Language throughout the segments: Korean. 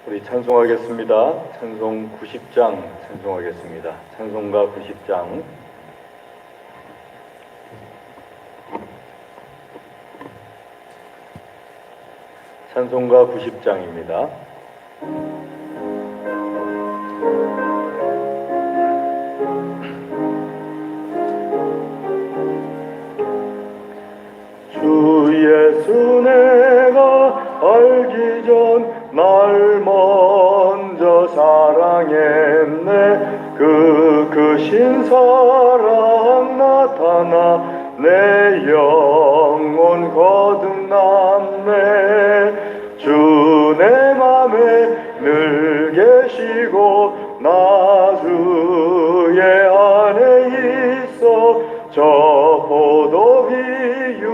우리 찬송하겠습니다. 찬송 90장 찬송하겠습니다. 찬송가 90장. 찬송가 90장입니다. 주 예수 내가 알기 전 날 먼저 사랑했네. 그 크신 사랑 나타나 내 영혼 거듭났네. 주 내 맘에 늘 계시고 나 주의 안에 있어 저 포도비유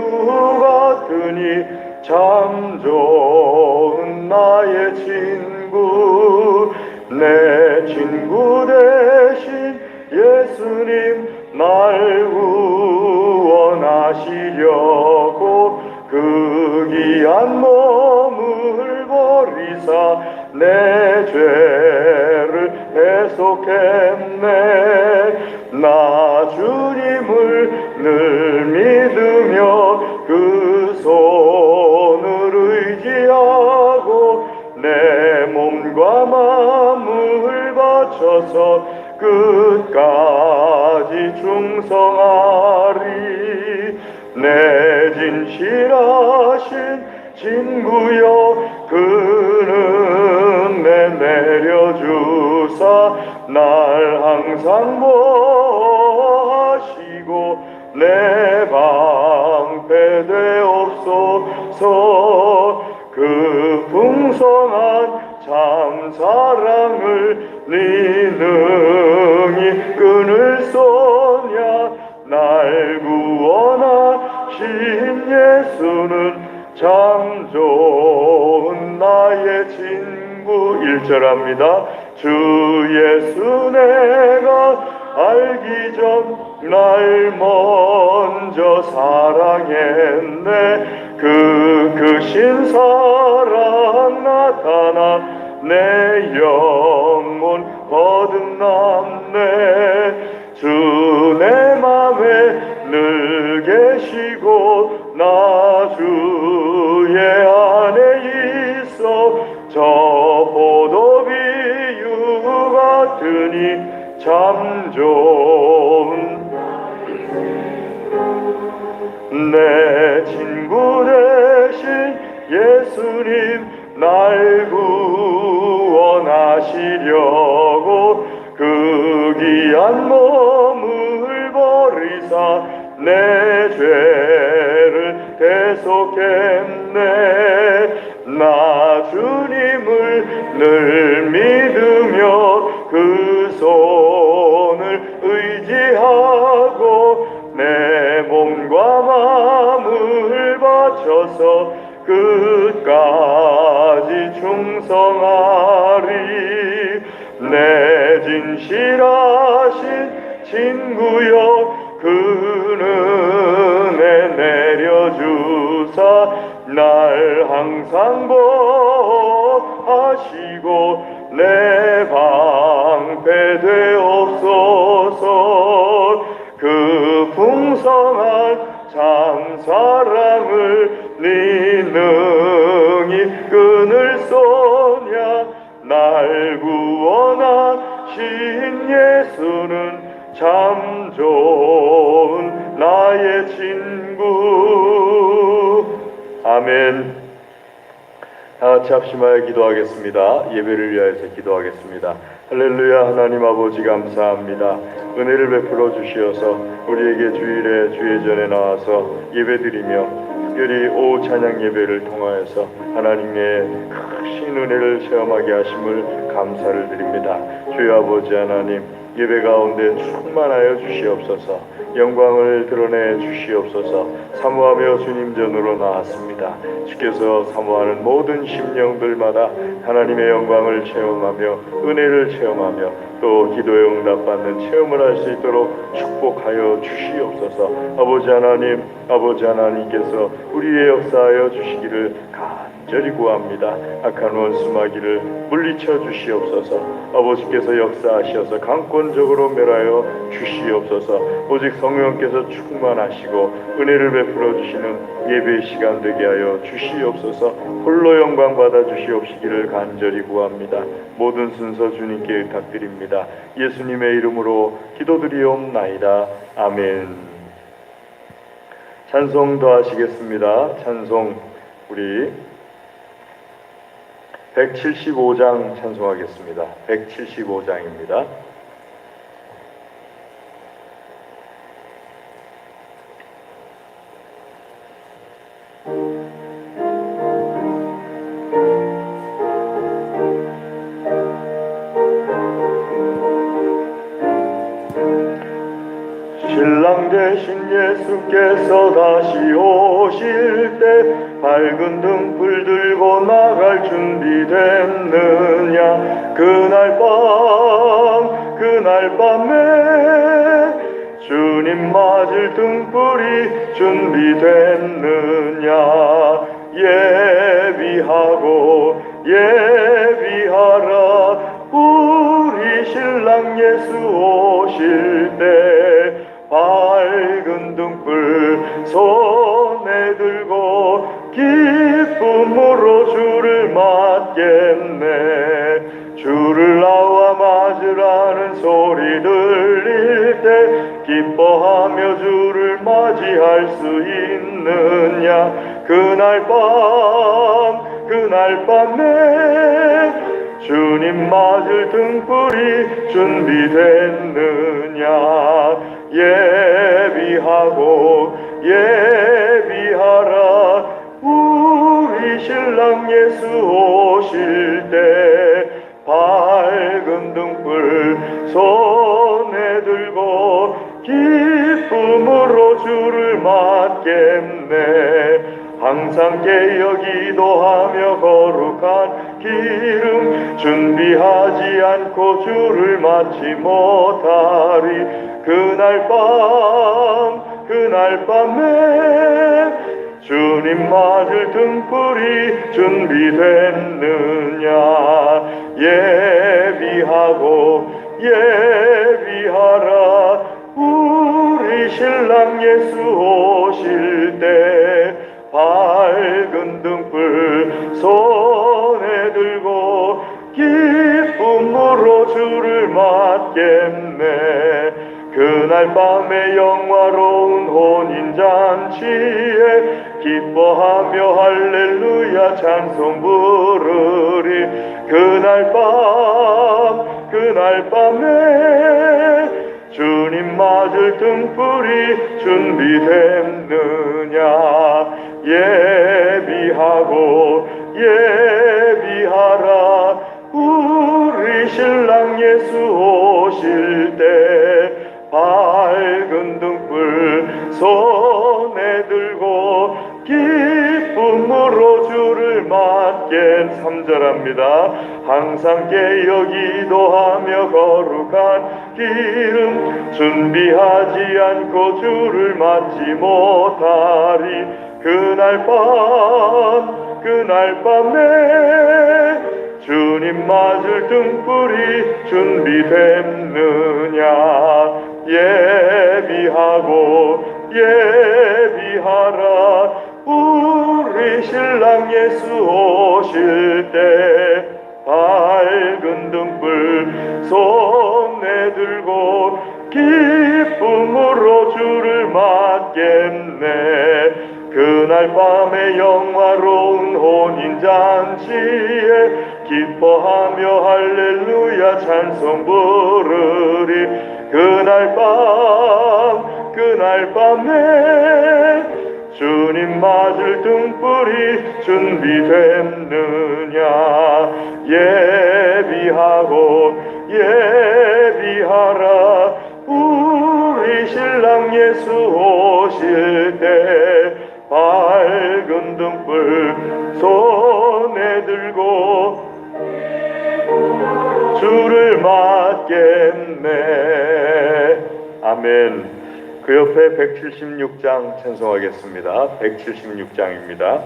같으니 참 좋은 나의 친구. 내 친구 대신 예수님 날 구원하시려고 그 귀한 몸을 버리사 내 죄를 대속했네. 나 주님을 늘 믿으며 그 손을 의지하고 내 몸과 마음을 바쳐서 끝까지 충성하리. 내 진실하신 친구여 그는 내 내려주사 날 항상 보호하시고 내 방패 되옵소서. 그 풍성한 참 사랑을 네 능히 끊을 소냐. 날 구원하신 예수는 참 좋은 나의 친구. 1절합니다. 주 예수 내가 알기 전 날 먼저 사랑했네. 그 크신 사랑 나타나 내 영혼 거듭났네. 주 내 맘에 늘 계시고 나 주의 안에 있어 저 포도비유 같으니 참 좋은 내 친구 대신 예수님 날 구원하시려고 그 귀한 몸을 버리사 내 죄를 대속했네. 나 주님을 늘 믿으며 그 손을 의지하고 내 몸과 마음을 바쳐서 끝까지 충성하리. 내 진실하신 친구여 그는 내 내려주사 날 항상 보호하시고 내 방패 되옵소서. 그 풍성한 참 사랑을 네 능히 끊을 소냐. 날 구원하신 예수는 참 좋은 나의 친구. 아멘. 다 같이 합심하여 기도하겠습니다. 예배를 위하여서 기도하겠습니다. 할렐루야. 하나님 아버지 감사합니다. 은혜를 베풀어 주시어서 우리에게 주일에 주의 전에 나와서 예배드리며 특별히 오후 찬양 예배를 통하여서 하나님의 크신 은혜를 체험하게 하심을 감사를 드립니다. 주여 아버지 하나님, 예배 가운데 충만하여 주시옵소서. 영광을 드러내 주시옵소서. 사모하며 주님 전으로 나왔습니다. 주께서 사모하는 모든 심령들마다 하나님의 영광을 체험하며 은혜를 체험하며 또 기도에 응답받는 체험을 할 수 있도록 축복하여 주시옵소서. 아버지 하나님께서 우리의 역사하여 주시기를 간절히 구합니다. 악한 원수 마귀를 물리쳐 주시옵소서. 아버지께서 역사하셔서 강권적으로 멸하여 주시옵소서. 오직 성령께서 충만하시고 은혜를 베풀어 주시는 예배 시간 되게 하여 주시옵소서. 홀로 영광 받아 주시옵시기를 간절히 구합니다. 모든 순서 주님께 의탁드립니다. 예수님의 이름으로 기도드리옵나이다. 아멘. 찬송 더하시겠습니다. 찬송 우리 175장 찬송하겠습니다. 175장입니다. 신랑 되신 예수께서 다시 오실 때 밝은 등불 들고 나갈 준비 됐느냐. 그날 밤에 주님 맞을 등불이 준비됐느냐. 예비하라 우리 신랑 예수 오실 때 밝은 등불 손에 들고 기쁨으로 주를 맞겠네. 주를 나와 맞으라는 소리 들릴 때 기뻐하며 주를 맞이할 수 있느냐. 그날 밤에 주님 맞을 등불이 준비됐느냐. 예비하라 우리 신랑 예수 오실 때 밝은 등불 손에 들고 기쁨으로 주를 맞겠네. 항상 깨어 기도하며 거룩한 기름 준비하지 않고 주를 맞지 못하리. 그날 밤에 주님 맞을 등불이 준비됐느냐. 예비하라 우리 신랑 예수 오실 때 밝은 등불 손에 들고 기쁨으로 주를 맞겠네. 그날 밤에 영화로운 혼인잔치에 기뻐하며 할렐루야 찬송 부르리. 그날 밤에 주님 맞을 등불이 준비됐느냐. 예비하라 우리 신랑 예수 오실 때 밝은 등불 손에 들고 기쁨으로 주를 맞겐. 3절합니다. 항상 깨어 기도하며 거룩한 기름 준비하지 않고 주를 맞지 못하리. 그날 밤에 주님 맞을 등불이 준비됐느냐. 예비하라 우리 신랑 예수 오실 때 밝은 등불 손에 들고 기쁨으로 주를 맞겠네. 그날 밤에 영화로운 혼인잔치에 기뻐하며 할렐루야 찬송 부르리. 그날 밤에 주님 맞을 등불이 준비됐느냐. 예비하라 우리 신랑 때 밝은 등불 손에 들고 주를 맞겠네. 아멘. 그 옆에 176장 찬송하겠습니다. 176장입니다.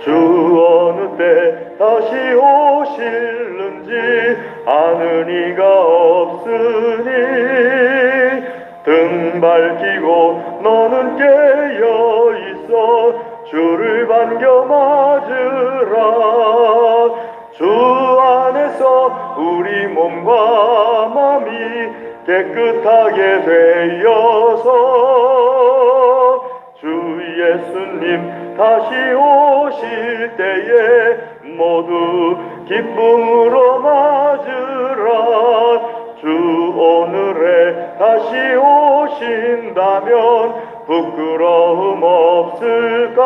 주 어느 때 다시 오실는지 아는 이가 없으니 등 밝히고 너는 깨어 있어 주를 반겨 맞으라. 주 안에서 우리 몸과 마음이 깨끗하게 되어서 주 예수님 다시 오실 때에 모두 기쁨으로 맞으라. 주 오늘에 다시 오신다면 부끄러움 없을까.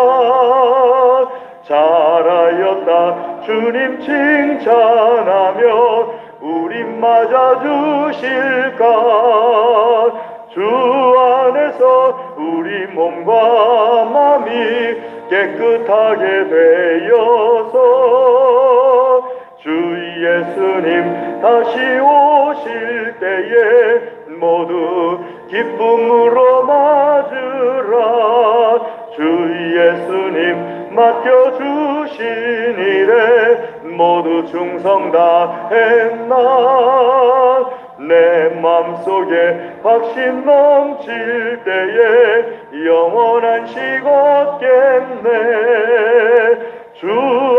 잘하였다 주님 칭찬하며 우린 맞아주실까. 주 안에서 우리 몸과 마음이 깨끗하게 되어서 주 예수님 다시 오실 때에 모두 기쁨으로 맞으라. 주 예수님 맡겨주신 일에 모두 충성 다했나. 내 맘속에 확신 넘칠 때에 영원한 식 얻겠네. 주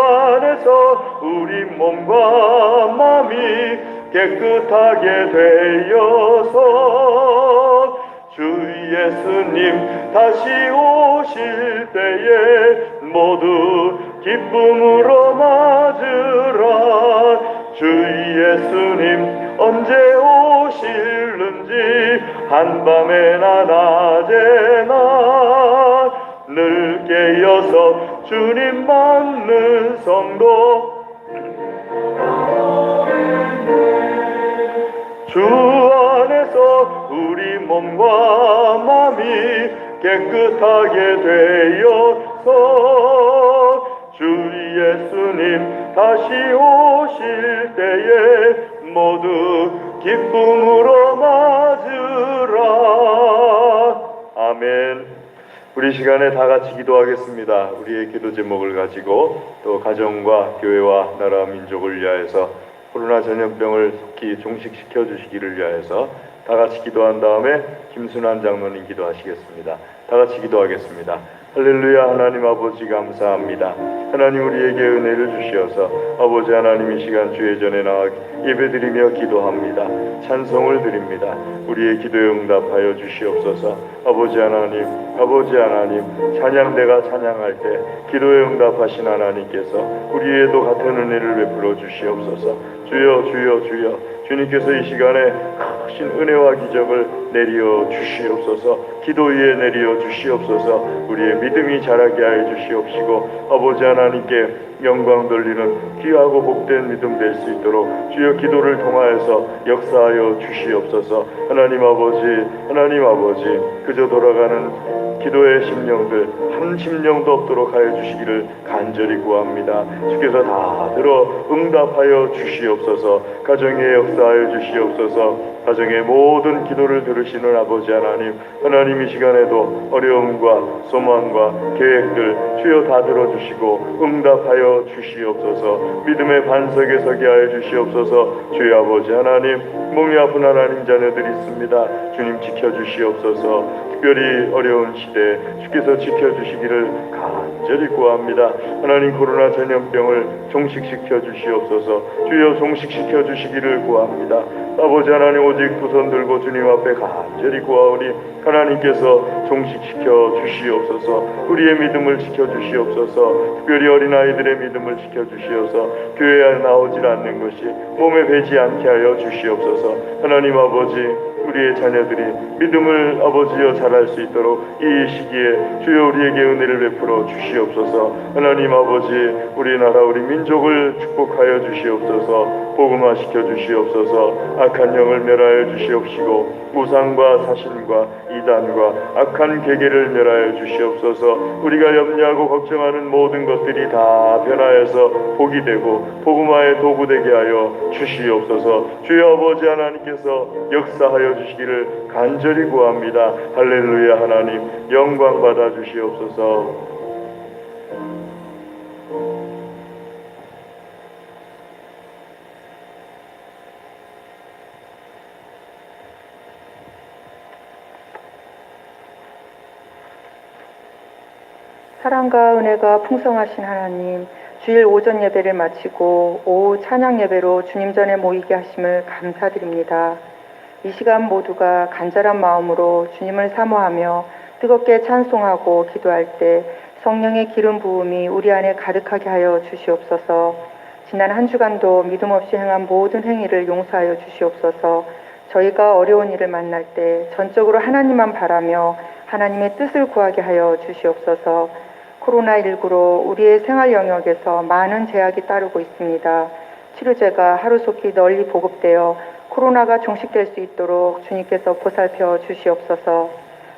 안에서 우리 몸과 마음이 깨끗하게 되어서 주 예수님 다시 오실 때에 모두 기쁨으로 맞으라. 주 예수님 언제 오실는지 한밤에나 낮에나 늘 깨어서 주님 맞는 성도 주 안에서 우리 몸과 마음이 깨끗하게 되어서 주 예수님 다시 오실 때에 모두 기쁨으로 맞으라. 아멘. 우리 시간에 다 같이 기도하겠습니다. 우리의 기도 제목을 가지고 또 가정과 교회와 나라 민족을 위하여서 코로나 전염병을 속히 종식시켜 주시기를 위하여서 다 같이 기도한 다음에 김순환 장로님 기도하시겠습니다. 다 같이 기도하겠습니다. 할렐루야. 하나님 아버지 감사합니다. 하나님 우리에게 은혜를 주시어서 아버지 하나님 이 시간 주의 전에 나와 예배드리며 기도합니다. 찬송을 드립니다. 우리의 기도에 응답하여 주시옵소서. 아버지 하나님 찬양대가 찬양할 때 기도에 응답하신 하나님께서 우리에도 같은 은혜를 베풀어 주시옵소서. 주여 주여 주여 주님께서 이 시간에 크신 은혜와 기적을 내려 주시옵소서. 기도 위에 내려 주시옵소서. 우리의 믿음이 자라게 하여 주시옵시고 아버지 하나님께 영광 돌리는 귀하고 복된 믿음 될 수 있도록 주여 기도를 통하여서 역사하여 주시옵소서. 하나님 아버지 그저 돌아가는 기도의 심령들 한 심령도 없도록 하여 주시기를 간절히 구합니다. 주께서 다 들어 응답하여 주시옵소서. 가정에 역사하여 주시옵소서. 가정의 모든 기도를 들으시는 아버지 하나님 이 시간에도 어려움과 소망과 계획들 주여 다 들어주시고 응답하여 주시옵소서. 믿음의 반석에 서게 하여 주시옵소서. 주여 아버지 하나님 몸이 아픈 하나님 자녀들이 있습니다. 주님 지켜주시옵소서. 특별히 어려운 시대에 주께서 지켜주시기를 간절히 구합니다. 하나님 코로나 전염병을 종식시켜 주시옵소서. 주여 종식시켜 주시기를 구합니다. 아버지 하나님 오직 두 손 들고 주님 앞에 간절히 구하오니 하나님께서 종식시켜 주시옵소서. 우리의 믿음을 지켜 주시옵소서. 특별히 어린아이들의 믿음을 지켜 주시어서 교회에 나오질 않는 것이 몸에 배지 않게 하여 주시옵소서. 하나님 아버지 우리의 자녀들이 믿음을 아버지여 잘할 수 있도록 이 시기에 주여 우리에게 은혜를 베풀어 주시옵소서. 하나님 아버지, 우리나라 우리 민족을 축복하여 주시옵소서. 복음화시켜 주시옵소서. 악한 영을 멸하여 주시옵시고 우상과 사신과 이단과 악한 계계를 멸하여 주시옵소서. 우리가 염려하고 걱정하는 모든 것들이 다 변화해서 복이 되고 복음화의 도구 되게 하여 주시옵소서. 주여 아버지 하나님께서 역사하여 주시기를 간절히 구합니다. 할렐루야. 하나님 영광 받아 주시옵소서. 사랑과 은혜가 풍성하신 하나님, 주일 오전 예배를 마치고 오후 찬양 예배로 주님 전에 모이게 하심을 감사드립니다. 이 시간 모두가 간절한 마음으로 주님을 사모하며 뜨겁게 찬송하고 기도할 때 성령의 기름 부음이 우리 안에 가득하게 하여 주시옵소서. 지난 한 주간도 믿음 없이 행한 모든 행위를 용서하여 주시옵소서. 저희가 어려운 일을 만날 때 전적으로 하나님만 바라며 하나님의 뜻을 구하게 하여 주시옵소서. 코로나19로 우리의 생활 영역에서 많은 제약이 따르고 있습니다. 치료제가 하루속히 널리 보급되어 코로나가 종식될 수 있도록 주님께서 보살펴 주시옵소서.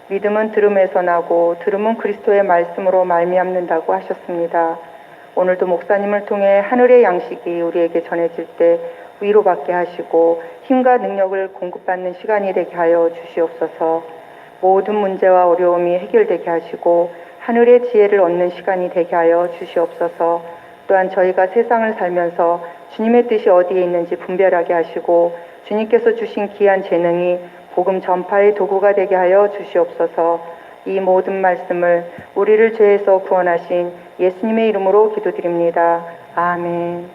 믿음은 들음에서 나고 들음은 그리스도의 말씀으로 말미암는다고 하셨습니다. 오늘도 목사님을 통해 하늘의 양식이 우리에게 전해질 때 위로받게 하시고 힘과 능력을 공급받는 시간이 되게 하여 주시옵소서. 모든 문제와 어려움이 해결되게 하시고 하늘의 지혜를 얻는 시간이 되게 하여 주시옵소서. 또한 저희가 세상을 살면서 주님의 뜻이 어디에 있는지 분별하게 하시고 주님께서 주신 귀한 재능이 복음 전파의 도구가 되게 하여 주시옵소서. 이 모든 말씀을 우리를 죄에서 구원하신 예수님의 이름으로 기도드립니다. 아멘.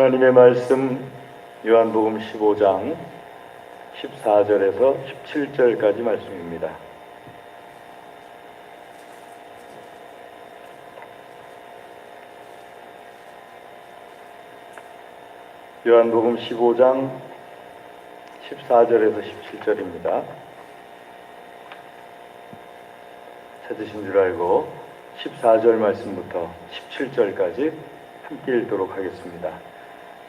하나님의 말씀 요한복음 15장 14절에서 17절까지 말씀입니다. 요한복음 15장 14절에서 17절입니다. 찾으신 줄 알고 14절 말씀부터 17절까지 함께 읽도록 하겠습니다.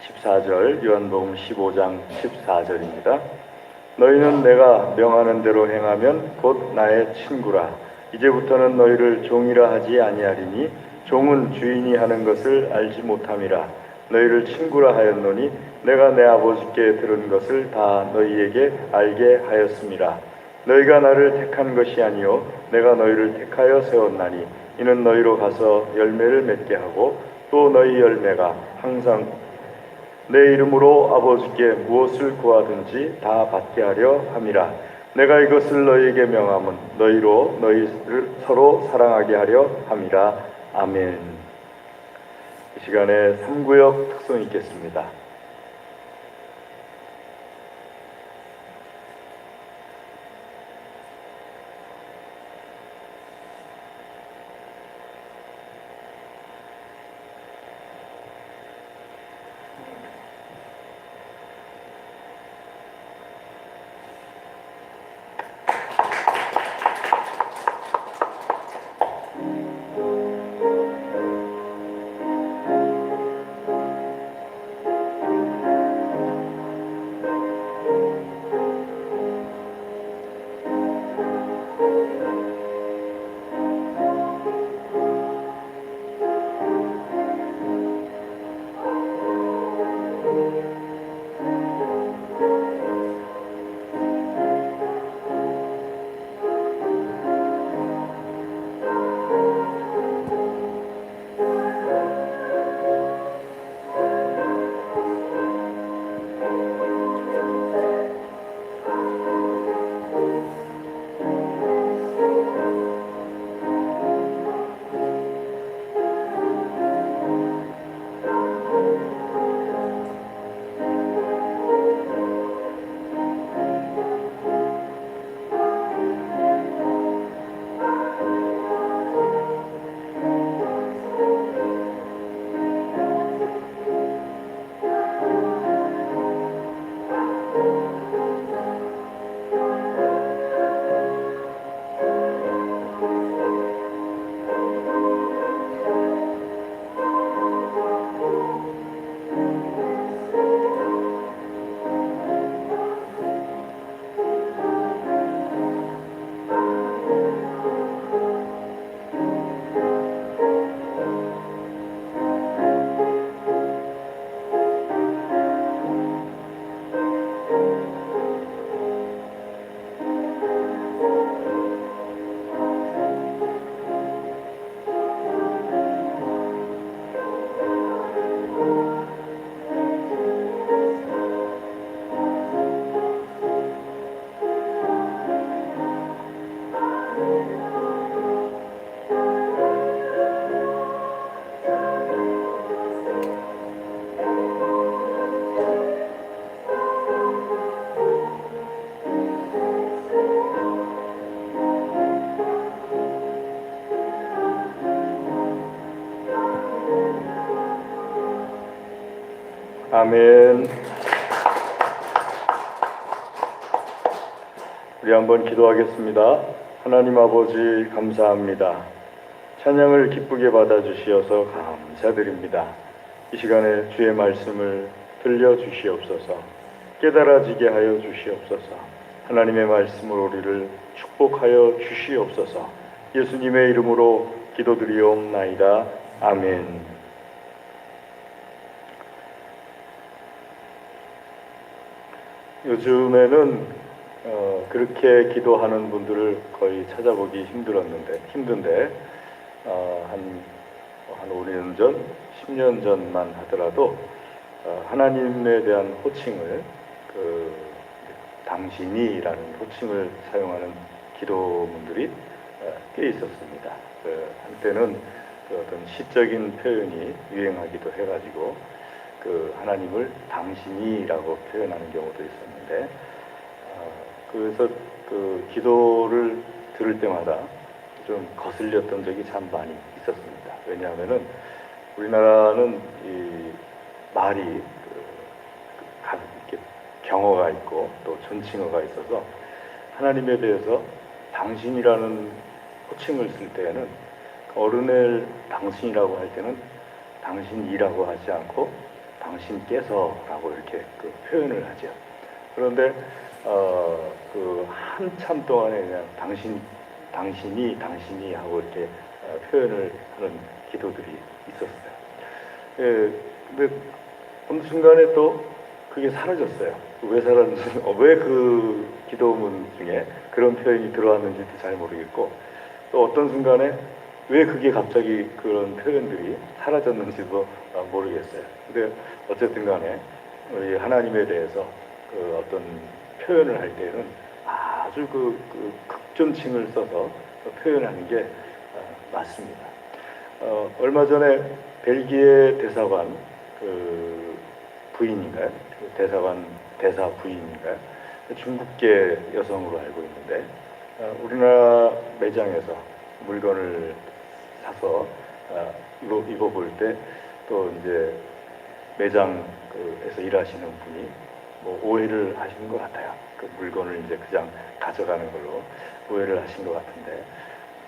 14절 요한복음 15장 14절입니다. 너희는 내가 명하는 대로 행하면 곧 나의 친구라. 이제부터는 너희를 종이라 하지 아니하리니 종은 주인이 하는 것을 알지 못함이라. 너희를 친구라 하였노니 내가 내 아버지께 들은 것을 다 너희에게 알게 하였음이라. 너희가 나를 택한 것이 아니요 내가 너희를 택하여 세웠나니 이는 너희로 가서 열매를 맺게 하고 또 너희 열매가 항상 내 이름으로 아버지께 무엇을 구하든지 다 받게 하려 함이라. 내가 이것을 너희에게 명함은 너희로 너희를 서로 사랑하게 하려 함이라. 아멘. 이 시간에 3구역 특송 있겠습니다. 아멘. 우리 한번 기도하겠습니다. 하나님 아버지 감사합니다. 찬양을 기쁘게 받아주시어서 감사드립니다. 이 시간에 주의 말씀을 들려주시옵소서. 깨달아지게 하여 주시옵소서. 하나님의 말씀으로 우리를 축복하여 주시옵소서. 예수님의 이름으로 기도드리옵나이다. 아멘. 요즘에는 그렇게 기도하는 분들을 거의 찾아보기 힘든데 한 5년 전, 10년 전만 하더라도 하나님에 대한 호칭을 당신이라는 호칭을 사용하는 기도문들이 꽤 있었습니다. 한때는 어떤 시적인 표현이 유행하기도 해가지고 하나님을 당신이라고 표현하는 경우도 있었는데, 그래서 기도를 들을 때마다 좀 거슬렸던 적이 참 많이 있었습니다. 왜냐하면은 우리나라는 이 말이 이렇게 경어가 있고 또 존칭어가 있어서 하나님에 대해서 당신이라는 호칭을 쓸 때에는 어른을 당신이라고 할 때는 당신이라고 하지 않고 당신께서라고 이렇게 표현을 하죠. 그런데 한참 동안에 그냥 당신이 하고 이렇게 표현을 하는 기도들이 있었어요. 예, 근데 어느 순간에 또 그게 사라졌어요. 왜 사라졌는지, 왜 그 기도문 중에 그런 표현이 들어왔는지도 잘 모르겠고, 또 어떤 순간에 왜 그게 갑자기 그런 표현들이 사라졌는지도 모르겠어요. 근데 어쨌든 간에 우리 하나님에 대해서 어떤 표현을 할 때는 아주 극존칭을 써서 표현하는 게 맞습니다. 얼마 전에 벨기에 대사관 부인인가요? 대사 부인인가요? 중국계 여성으로 알고 있는데, 우리나라 매장에서 물건을 사서 입어볼 때 또 이제 매장에서 일하시는 분이 오해를 하시는 것 같아요. 그 물건을 이제 그냥 가져가는 걸로 오해를 하신 것 같은데,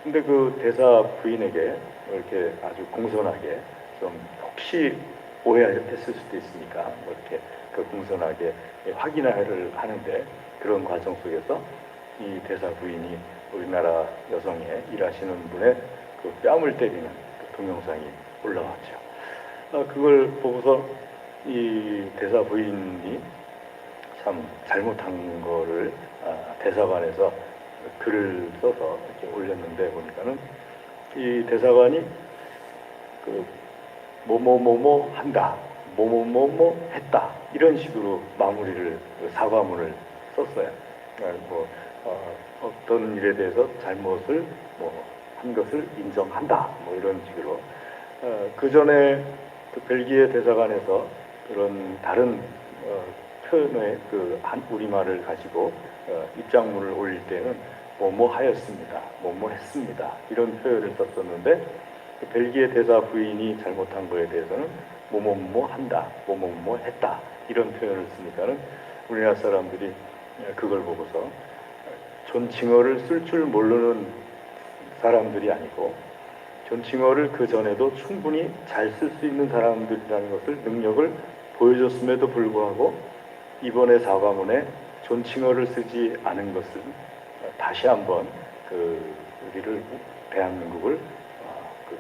근데 그 대사 부인에게 이렇게 아주 공손하게 좀 혹시 오해했을 수도 있으니까 이렇게 공손하게 확인을 하는데, 그런 과정 속에서 이 대사 부인이 우리나라 여성의 일하시는 분의 뺨을 때리는 동영상이 올라왔죠. 그걸 보고서 이 대사 부인이 참 잘못한 거를 대사관에서 글을 써서 이렇게 올렸는데, 보니까는 이 대사관이 뭐뭐뭐뭐 한다, 뭐뭐뭐뭐 했다, 이런 식으로 마무리를 사과문을 썼어요. 어떤 일에 대해서 잘못을 한 것을 인정한다, 이런 식으로. 그 전에 벨기에 대사관에서 그런 다른 표현의 우리말을 가지고 입장문을 올릴 때는 뭐뭐 하였습니다, 뭐뭐 했습니다, 이런 표현을 썼었는데, 벨기에 대사 부인이 잘못한 거에 대해서는 뭐뭐뭐 한다, 뭐뭐뭐 했다, 이런 표현을 쓰니까는 우리나라 사람들이 그걸 보고서 존칭어를 쓸 줄 모르는 사람들이 아니고 존칭어를 그 전에도 충분히 잘 쓸 수 있는 사람들이라는 것을, 능력을 보여줬음에도 불구하고 이번에 사과문에 존칭어를 쓰지 않은 것은 다시 한번 우리를, 대한민국을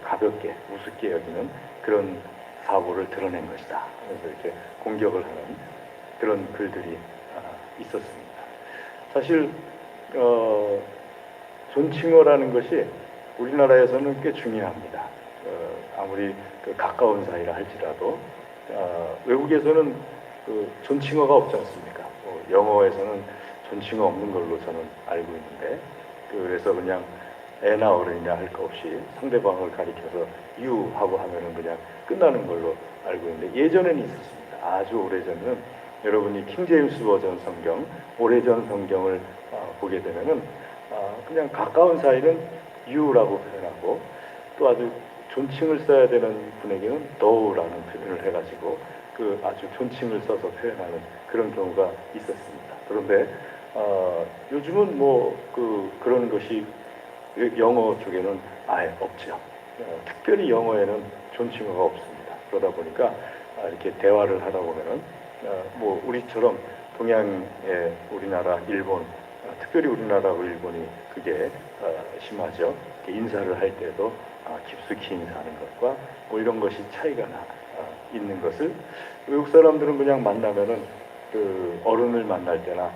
가볍게 우습게 여기는 그런 사고를 드러낸 것이다. 그래서 이렇게 공격을 하는 그런 글들이 있었습니다. 사실 존칭어라는 것이 우리나라에서는 꽤 중요합니다. 아무리 가까운 사이라 할지라도 외국에서는 존칭어가 없지 않습니까? 영어에서는 존칭어 없는 걸로 저는 알고 있는데, 그래서 그냥 애나 어른이나 할 거 없이 상대방을 가리켜서 you 하고 하면은 그냥 끝나는 걸로 알고 있는데, 예전에는 있었습니다. 아주 오래전에는 여러분이 킹제임스 버전 성경, 오래전 성경을 보게 되면은 그냥 가까운 사이는 you라고 표현하고, 또 아주 존칭을 써야 되는 분에게는 thou라는 표현을 해가지고 그 아주 존칭을 써서 표현하는 그런 경우가 있었습니다. 그런데 요즘은 뭐 그런 것이 영어 쪽에는 아예 없죠. 특별히 영어에는 존칭어가 없습니다. 그러다 보니까 이렇게 대화를 하다 보면은 뭐 우리처럼 동양의 우리나라, 일본, 특별히 우리나라하고 일본이 그게 심하죠. 인사를 할 때도 깊숙이 인사하는 것과 뭐 이런 것이 차이가 있는 것을 외국 사람들은 그냥 만나면은 그 어른을 만날 때나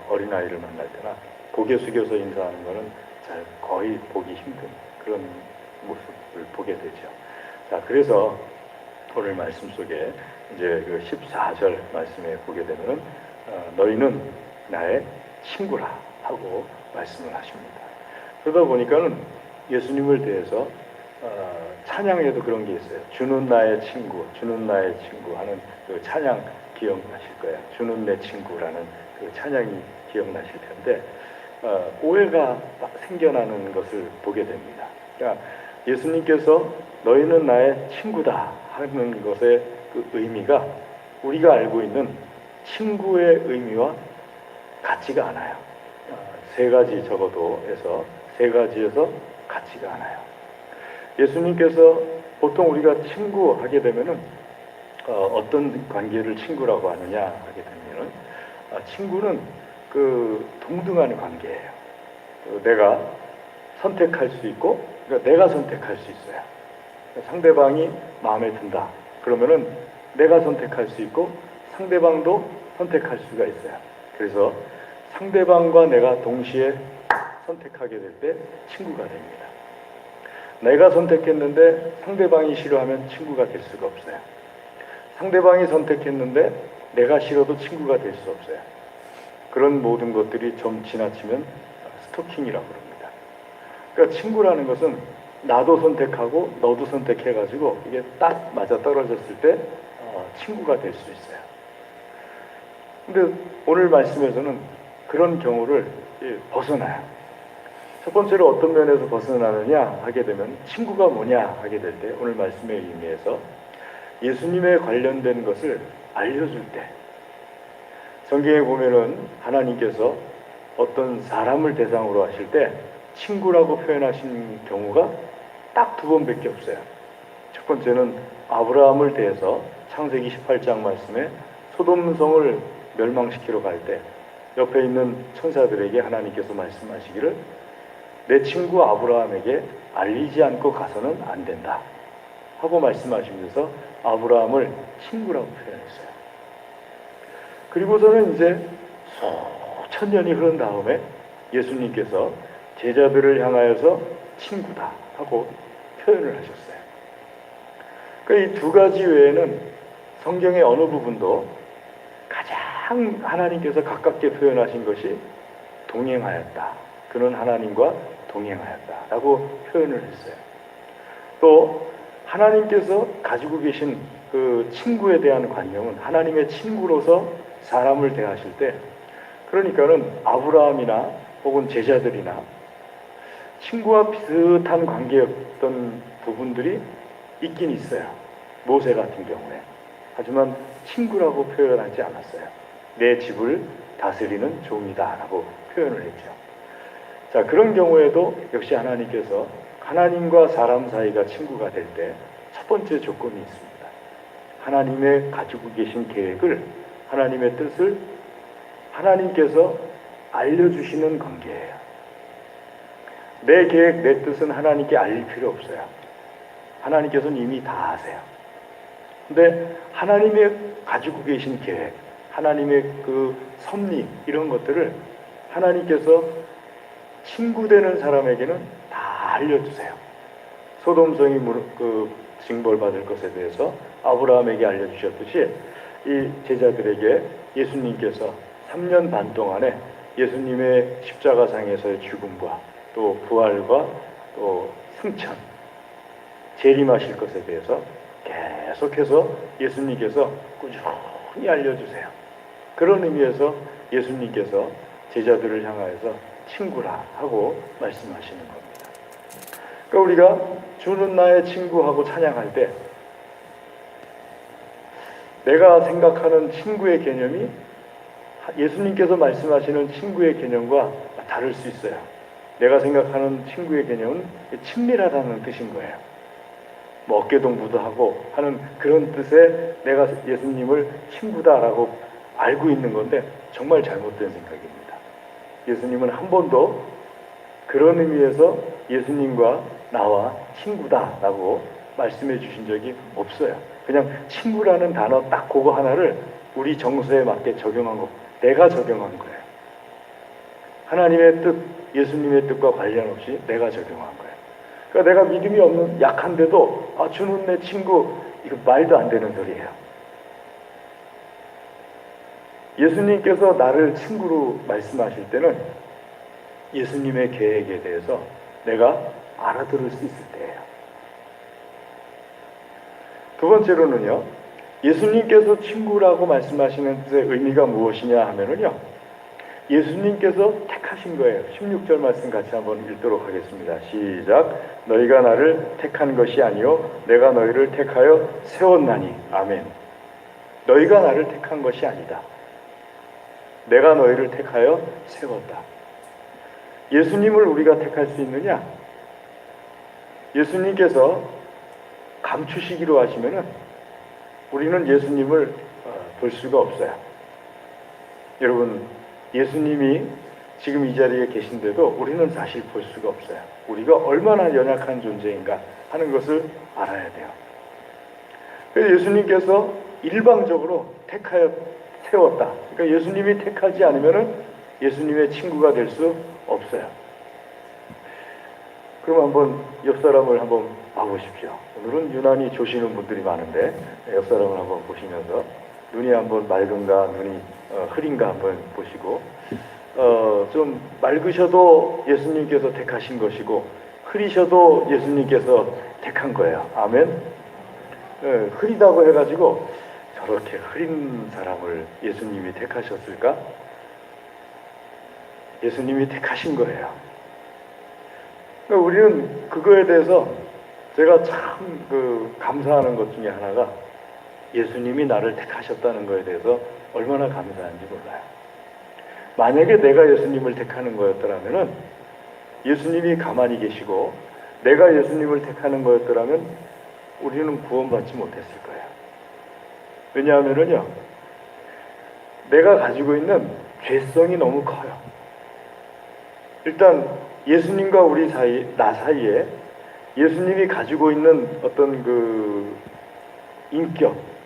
어린아이를 만날 때나 고개 숙여서 인사하는 것은 잘 거의 보기 힘든 그런 모습을 보게 되죠. 자, 그래서 오늘 말씀 속에 이제 그 14절 말씀에 보게 되면은 너희는 나의 친구라 하고 말씀을 하십니다. 그러다 보니까는 예수님을 대해서 찬양에도 그런 게 있어요. 주는 나의 친구, 주는 나의 친구 하는 그 찬양 기억나실 거예요. 주는 내 친구라는 그 찬양이 기억나실 텐데 오해가 생겨나는 것을 보게 됩니다. 그러니까 예수님께서 너희는 나의 친구다 하는 것의 그 의미가 우리가 알고 있는 친구의 의미와 같지가 않아요. 세 가지 적어도 해서 세 가지에서 같지가 않아요. 예수님께서 보통 우리가 친구 하게 되면은 어떤 관계를 친구라고 하느냐 하게 되면은 친구는 그 동등한 관계예요. 내가 선택할 수 있고 그러니까 내가 선택할 수 있어요. 상대방이 마음에 든다. 그러면은 내가 선택할 수 있고 상대방도 선택할 수가 있어요. 그래서 상대방과 내가 동시에 선택하게 될 때 친구가 됩니다. 내가 선택했는데 상대방이 싫어하면 친구가 될 수가 없어요. 상대방이 선택했는데 내가 싫어도 친구가 될 수 없어요. 그런 모든 것들이 좀 지나치면 스토킹이라고 합니다. 그러니까 친구라는 것은 나도 선택하고 너도 선택해가지고 이게 딱 맞아 떨어졌을 때 친구가 될 수 있어요. 근데 오늘 말씀에서는 그런 경우를 벗어나요. 첫 번째로 어떤 면에서 벗어나느냐 하게 되면 친구가 뭐냐 하게 될 때 오늘 말씀의 의미에서 예수님에 관련된 것을 알려줄 때 성경에 보면은 하나님께서 어떤 사람을 대상으로 하실 때 친구라고 표현하신 경우가 딱 두 번밖에 없어요. 첫 번째는 아브라함을 대해서 창세기 18장 말씀에 소돔성을 멸망시키러 갈 때 옆에 있는 천사들에게 하나님께서 말씀하시기를 내 친구 아브라함에게 알리지 않고 가서는 안 된다 하고 말씀하시면서 아브라함을 친구라고 표현했어요. 그리고서는 이제 수천 년이 흐른 다음에 예수님께서 제자들을 향하여서 친구다 하고 표현을 하셨어요. 그러니까 이 두 가지 외에는 성경의 어느 부분도 가장 하나님께서 가깝게 표현하신 것이 동행하였다. 그는 하나님과 동행하였다라고 표현을 했어요. 또 하나님께서 가지고 계신 그 친구에 대한 관념은 하나님의 친구로서 사람을 대하실 때 그러니까는 아브라함이나 혹은 제자들이나 친구와 비슷한 관계였던 부분들이 있긴 있어요. 모세 같은 경우에. 하지만 친구라고 표현하지 않았어요. 내 집을 다스리는 종이다라고 표현을 했죠. 자, 그런 경우에도 역시 하나님께서 하나님과 사람 사이가 친구가 될 때 첫 번째 조건이 있습니다. 하나님의 가지고 계신 계획을, 하나님의 뜻을 하나님께서 알려주시는 관계예요. 내 계획, 내 뜻은 하나님께 알릴 필요 없어요. 하나님께서는 이미 다 아세요. 근데 하나님의 가지고 계신 계획, 하나님의 그 섭리 이런 것들을 하나님께서 친구 되는 사람에게는 다 알려주세요. 소돔성이 징벌받을 것에 대해서 아브라함에게 알려주셨듯이 이 제자들에게 예수님께서 3년 반 동안에 예수님의 십자가상에서의 죽음과 또 부활과 또 승천, 재림하실 것에 대해서 계속해서 예수님께서 꾸준히 알려주세요. 그런 의미에서 예수님께서 제자들을 향하여서 친구라 하고 말씀하시는 겁니다. 그러니까 우리가 주는 나의 친구하고 찬양할 때 내가 생각하는 친구의 개념이 예수님께서 말씀하시는 친구의 개념과 다를 수 있어요. 내가 생각하는 친구의 개념은 친밀하다는 뜻인 거예요. 뭐 어깨동무도 하고 하는 그런 뜻에 내가 예수님을 친구다라고 알고 있는 건데 정말 잘못된 생각입니다. 예수님은 한 번도 그런 의미에서 예수님과 나와 친구다라고 말씀해 주신 적이 없어요. 그냥 친구라는 단어 딱 그거 하나를 우리 정서에 맞게 적용한 거, 내가 적용한 거예요. 하나님의 뜻, 예수님의 뜻과 관련 없이 내가 적용한 거예요. 그러니까 내가 믿음이 없는 약한데도 주는 내 친구, 이거 말도 안 되는 소리예요. 예수님께서 나를 친구로 말씀하실 때는 예수님의 계획에 대해서 내가 알아들을 수 있을 때예요. 두 번째로는요, 예수님께서 친구라고 말씀하시는 뜻의 의미가 무엇이냐 하면은요, 예수님께서 택하신 거예요. 16절 말씀 같이 한번 읽도록 하겠습니다. 시작. 너희가 나를 택한 것이 아니요 내가 너희를 택하여 세웠나니. 아멘. 너희가 나를 택한 것이 아니다. 내가 너희를 택하여 세웠다. 예수님을 우리가 택할 수 있느냐? 예수님께서 감추시기로 하시면은 우리는 예수님을 볼 수가 없어요. 여러분, 예수님이 지금 이 자리에 계신데도 우리는 사실 볼 수가 없어요. 우리가 얼마나 연약한 존재인가 하는 것을 알아야 돼요. 그래서 예수님께서 일방적으로 택하여 세웠다. 그러니까 예수님이 택하지 않으면은 예수님의 친구가 될 수 없어요. 그럼 한번 옆 사람을 한번 봐보십시오. 오늘은 유난히 조시는 분들이 많은데 옆 사람을 한번 보시면서 눈이 한번 맑은가 눈이 흐린가 한번 보시고 좀 맑으셔도 예수님께서 택하신 것이고 흐리셔도 예수님께서 택한 거예요. 아멘. 흐리다고 해가지고 저렇게 흐린 사람을 예수님이 택하셨을까? 예수님이 택하신 거예요. 그러니까 우리는 그거에 대해서 제가 참 감사하는 것 중에 하나가 예수님이 나를 택하셨다는 거에 대해서 얼마나 감사한지 몰라요. 만약에 내가 예수님을 택하는 거였더라면 예수님이 가만히 계시고 내가 예수님을 택하는 거였더라면 우리는 구원받지 못했을 거예요. 왜냐하면요, 내가 가지고 있는 죄성이 너무 커요. 일단 예수님과 우리 사이, 나 사이에 예수님이 가지고 있는 어떤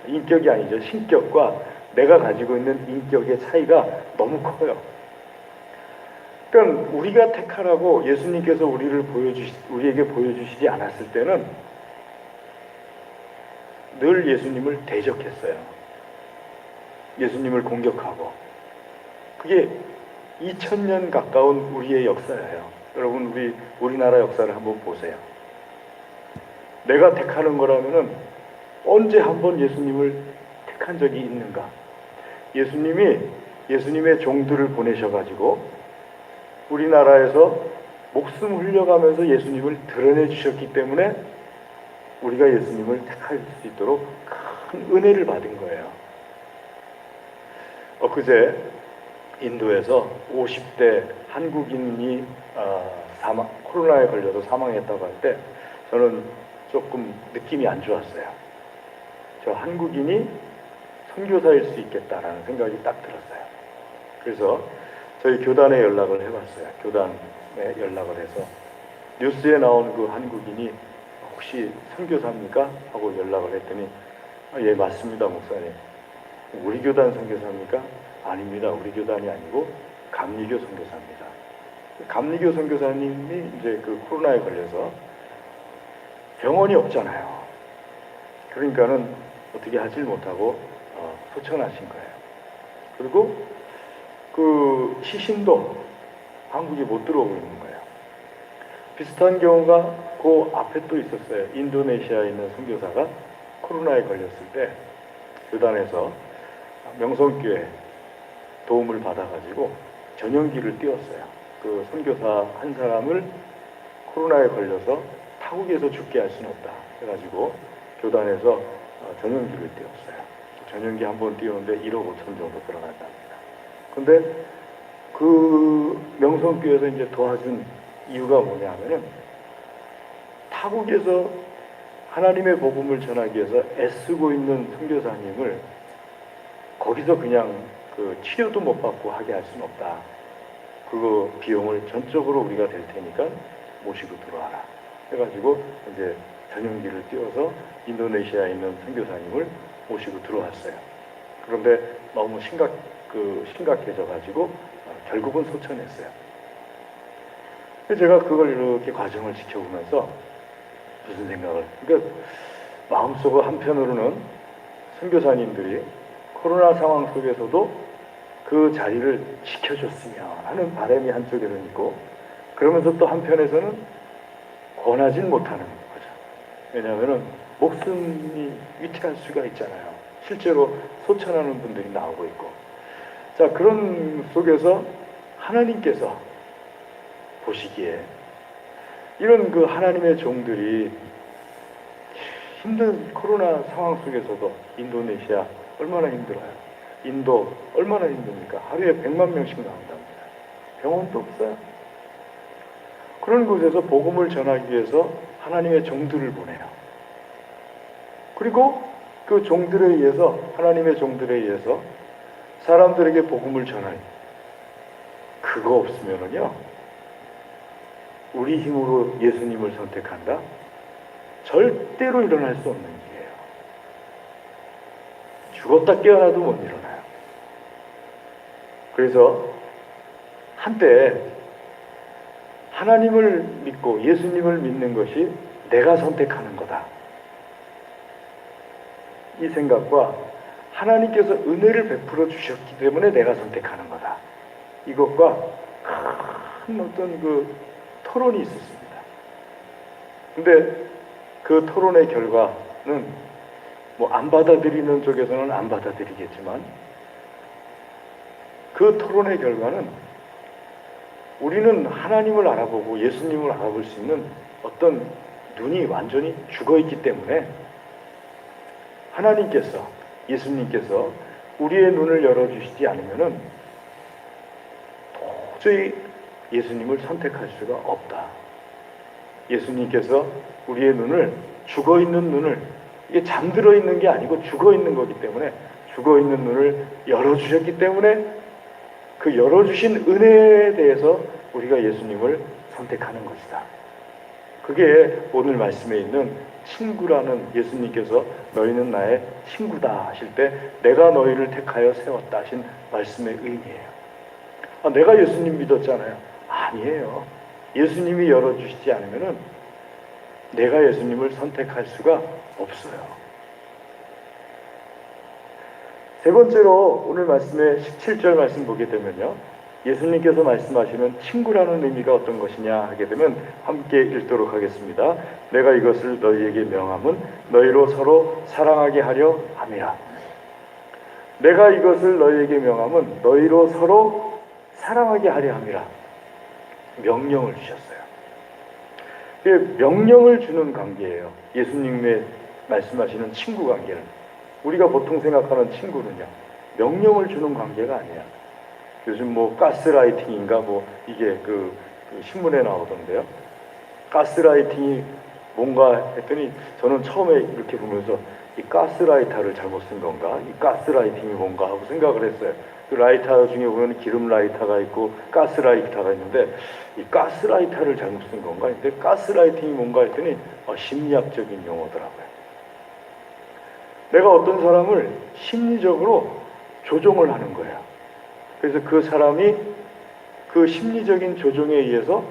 인격이 아니죠. 신격과 내가 가지고 있는 인격의 차이가 너무 커요. 그러니까 우리가 택하라고 예수님께서 우리에게 보여주시지 않았을 때는 늘 예수님을 대적했어요. 예수님을 공격하고. 그게 2000년 가까운 우리의 역사예요. 여러분, 우리나라 역사를 한번 보세요. 내가 택하는 거라면은 언제 한번 예수님을 택한 적이 있는가? 예수님이 예수님의 종들을 보내셔가지고 우리나라에서 목숨 흘려가면서 예수님을 드러내 주셨기 때문에 우리가 예수님을 택할 수 있도록 큰 은혜를 받은 거예요. 엊그제 인도에서 50대 한국인이 코로나에 걸려서 사망했다고 할 때 저는 조금 느낌이 안 좋았어요. 저 한국인이 선교사일 수 있겠다라는 생각이 딱 들었어요. 그래서 저희 교단에 연락을 해봤어요. 교단에 연락을 해서 뉴스에 나온 그 한국인이 혹시 선교사입니까? 하고 연락을 했더니 예, 맞습니다, 목사님. 우리 교단 선교사입니까? 아닙니다. 우리 교단이 아니고 감리교 선교사입니다. 감리교 선교사님이 이제 코로나에 걸려서 병원이 없잖아요. 그러니까는 어떻게 하질 못하고 소천하신 거예요. 그리고 시신도 한국에 못 들어오고 있는 거예요. 비슷한 경우가 그 앞에 또 있었어요. 인도네시아에 있는 선교사가 코로나에 걸렸을 때 교단에서 명성교회 도움을 받아가지고 전용기를 띄웠어요. 그 선교사 한 사람을 코로나에 걸려서 타국에서 죽게 할 수는 없다. 그래가지고 교단에서 전용기를 띄웠어요. 전용기 한 번 띄우는데 1억 5천 정도 들어간답니다. 근데 그 명성교회에서 이제 도와준 이유가 뭐냐면은 타국에서 하나님의 복음을 전하기 위해서 애쓰고 있는 선교사님을 거기서 그냥 그 치료도 못 받고 하게 할 수는 없다. 그거 비용을 전적으로 우리가 댈 테니까 모시고 들어와라. 해가지고 이제 전용기를 띄워서 인도네시아에 있는 선교사님을 모시고 들어왔어요. 그런데 너무 심각해져가지고 결국은 소천했어요. 제가 그걸 이렇게 과정을 지켜보면서 무슨 생각을, 그러니까 마음속으로 한편으로는 선교사님들이 코로나 상황 속에서도 그 자리를 지켜줬으면 하는 바람이 한쪽에는 있고, 그러면서 또 한편에서는 권하진 못하는 거죠. 왜냐하면 목숨이 위태할 수가 있잖아요. 실제로 소천하는 분들이 나오고 있고. 자, 그런 속에서 하나님께서 보시기에 이런 그 하나님의 종들이 힘든 코로나 상황 속에서도 인도네시아 얼마나 힘들어요. 인도 얼마나 힘듭니까? 하루에 100만 명씩 나온답니다. 병원도 없어요. 그런 곳에서 복음을 전하기 위해서 하나님의 종들을 보내요. 그리고 그 종들에 의해서, 하나님의 종들에 의해서 사람들에게 복음을 전하요. 그거 없으면은요, 우리 힘으로 예수님을 선택한다? 절대로 일어날 수 없는 일이에요. 죽었다 깨어나도 못 일어나요. 그래서 한때 하나님을 믿고 예수님을 믿는 것이 내가 선택하는 거다. 이 생각과 하나님께서 은혜를 베풀어 주셨기 때문에 내가 선택하는 거다. 이것과 큰 어떤 그 토론이 있었습니다. 근데 그 토론의 결과는 뭐 안 받아들이는 쪽에서는 안 받아들이겠지만, 그 토론의 결과는 우리는 하나님을 알아보고 예수님을 알아볼 수 있는 어떤 눈이 완전히 죽어 있기 때문에 하나님께서, 예수님께서 우리의 눈을 열어주시지 않으면은 도저히 예수님을 선택할 수가 없다. 예수님께서 우리의 눈을, 죽어 있는 눈을, 이게 잠들어 있는 게 아니고 죽어 있는 거기 때문에 죽어 있는 눈을 열어주셨기 때문에 그 열어주신 은혜에 대해서 우리가 예수님을 선택하는 것이다. 그게 오늘 말씀에 있는 친구라는, 예수님께서 너희는 나의 친구다 하실 때 내가 너희를 택하여 세웠다 하신 말씀의 의미예요. 내가 예수님 믿었잖아요. 아니에요. 예수님이 열어주시지 않으면은 내가 예수님을 선택할 수가 없어요. 세 번째로 오늘 말씀의 17절 말씀 보게 되면요, 예수님께서 말씀하시는 친구라는 의미가 어떤 것이냐 하게 되면 함께 읽도록 하겠습니다. 내가 이것을 너희에게 명함은 너희로 서로 사랑하게 하려 함이라. 내가 이것을 너희에게 명함은 너희로 서로 사랑하게 하려 함이라. 명령을 주셨어요. 명령을 주는 관계예요. 예수님의 말씀하시는 친구 관계는. 우리가 보통 생각하는 친구는요, 명령을 주는 관계가 아니에요. 요즘 뭐 가스라이팅인가 뭐 이게 그 신문에 나오던데요. 가스라이팅이 뭔가 했더니 저는 처음에 이렇게 보면서 이 가스라이터를 잘못 쓴 건가? 이 가스라이팅이 뭔가 하고 생각을 했어요. 그 라이터 중에 보면 기름 라이터가 있고 가스라이터가 있는데 이 가스라이터를 잘못 쓴 건가? 근데 가스라이팅이 뭔가 했더니 심리학적인 용어더라고요. 내가 어떤 사람을 심리적으로 조종을 하는 거예요. 그래서 그 사람이 그 심리적인 조종에 의해서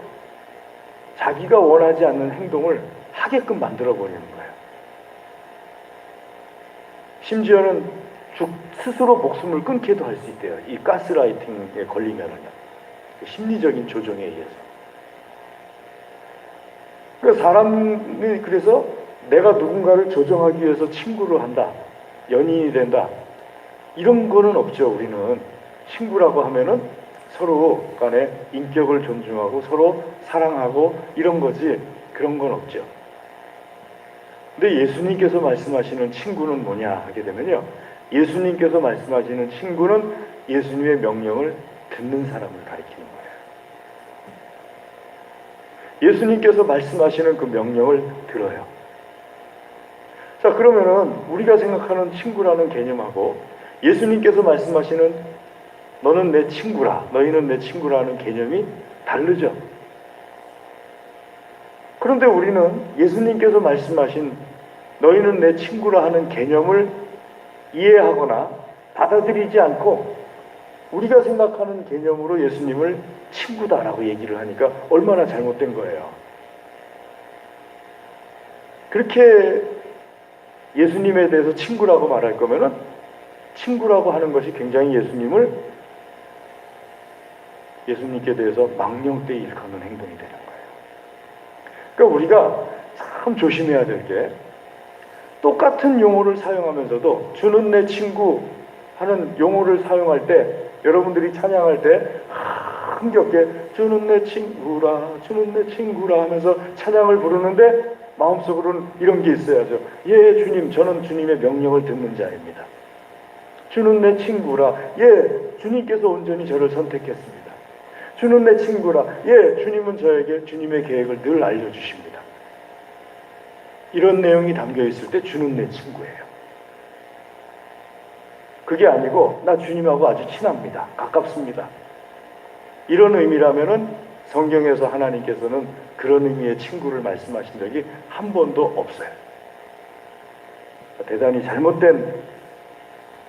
자기가 원하지 않는 행동을 하게끔 만들어버리는 거예요. 심지어는 스스로 목숨을 끊게도 할 수 있대요. 이 가스라이팅에 걸리면은요. 심리적인 조종에 의해서. 그러니까 사람이, 그래서 내가 누군가를 조종하기 위해서 친구를 한다, 연인이 된다, 이런 거는 없죠. 우리는 친구라고 하면은 서로 간에 인격을 존중하고 서로 사랑하고 이런 거지, 그런 건 없죠. 근데 예수님께서 말씀하시는 친구는 뭐냐 하게 되면요, 예수님께서 말씀하시는 친구는 예수님의 명령을 듣는 사람을 가리키는 거예요. 예수님께서 말씀하시는 그 명령을 들어요. 자, 그러면은 우리가 생각하는 친구라는 개념하고 예수님께서 말씀하시는 너는 내 친구라, 너희는 내 친구라는 개념이 다르죠. 그런데 우리는 예수님께서 말씀하신 너희는 내 친구라 하는 개념을 이해하거나 받아들이지 않고 우리가 생각하는 개념으로 예수님을 친구다라고 얘기를 하니까 얼마나 잘못된 거예요. 그렇게 예수님에 대해서 친구라고 말할 거면은 친구라고 하는 것이 굉장히 예수님께 대해서 망령되이 일컫는 행동이 되는 거예요. 그러니까 우리가 참 조심해야 될 게 똑같은 용어를 사용하면서도 주는 내 친구 하는 용어를 사용할 때 여러분들이 찬양할 때 흥겹게 주는 내 친구라 주는 내 친구라 하면서 찬양을 부르는데 마음속으로는 이런 게 있어야죠. 예, 주님, 저는 주님의 명령을 듣는 자입니다. 주는 내 친구라. 예, 주님께서 온전히 저를 선택했습니다. 주는 내 친구라. 예, 주님은 저에게 주님의 계획을 늘 알려주십니다. 이런 내용이 담겨 있을 때 주는 내 친구예요. 그게 아니고 나 주님하고 아주 친합니다. 가깝습니다. 이런 의미라면은 성경에서 하나님께서는 그런 의미의 친구를 말씀하신 적이 한 번도 없어요. 대단히 잘못된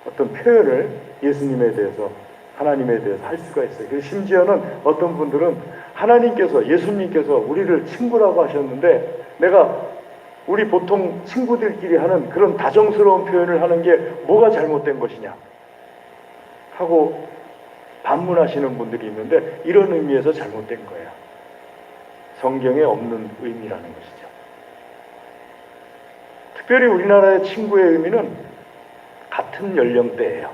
어떤 표현을 예수님에 대해서 하나님에 대해서 할 수가 있어요. 그래서 심지어는 어떤 분들은 하나님께서 예수님께서 우리를 친구라고 하셨는데 내가 우리 보통 친구들끼리 하는 그런 다정스러운 표현을 하는 게 뭐가 잘못된 것이냐 하고 반문하시는 분들이 있는데 이런 의미에서 잘못된 거예요. 성경에 없는 의미라는 것이죠. 특별히 우리나라의 친구의 의미는 같은 연령대예요.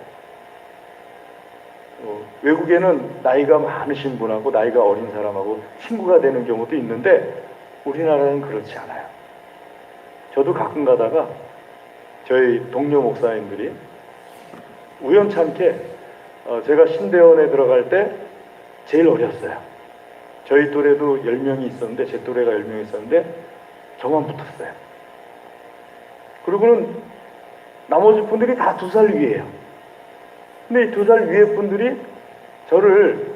외국에는 나이가 많으신 분하고 나이가 어린 사람하고 친구가 되는 경우도 있는데 우리나라는 그렇지 않아요. 저도 가끔 가다가 저희 동료 목사님들이 우연찮게 제가 신대원에 들어갈 때 제일 어렸어요. 저희 또래도 10명이 있었는데 제 또래가 10명이 있었는데 저만 붙었어요. 그리고는 나머지 분들이 다 2살 위에요. 근데 이 2살 위에 분들이 저를